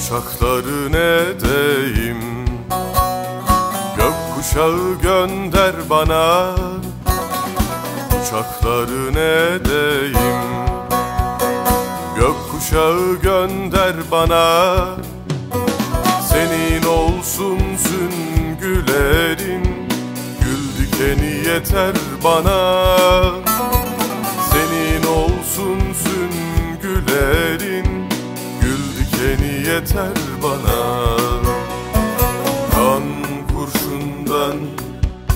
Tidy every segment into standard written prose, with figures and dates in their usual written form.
Uçakların edeyim, gökkuşağı gönder bana. Uçakların edeyim, gökkuşağı gönder bana. Senin olsun süngülerin, gül dikeni yeter bana. Senin olsun süngülerin, seni yeter bana. Kan kurşundan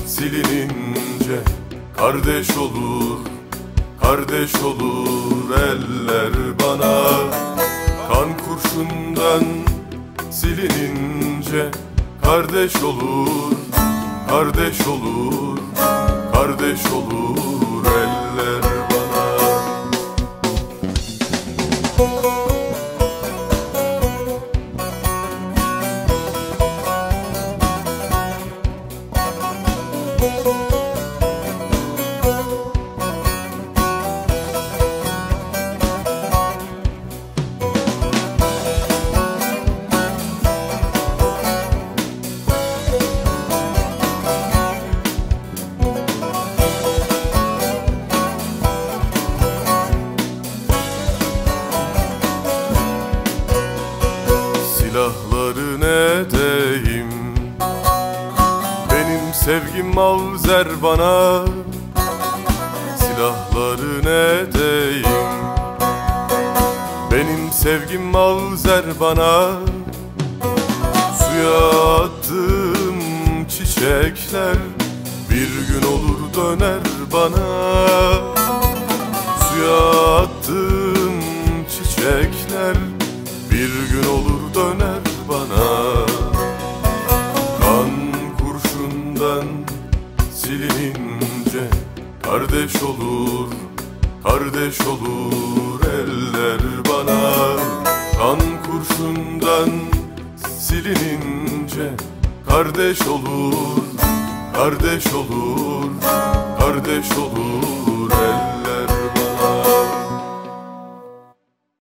silinince kardeş olur, kardeş olur eller bana. Kan kurşundan silinince kardeş olur, kardeş olur, kardeş olur eller bana. Silahların edeyim, benim sevgim mavzer bana. Silahların edeyim, benim sevgim mavzer bana. Suya attığım çiçekler bir gün olur döner bana. Suya attığım çiçekler bir gün olur döner bana. Kan kurşundan silinince kardeş olur, kardeş olur eller bana. Kan kurşundan silinince kardeş olur, kardeş olur, kardeş olur eller.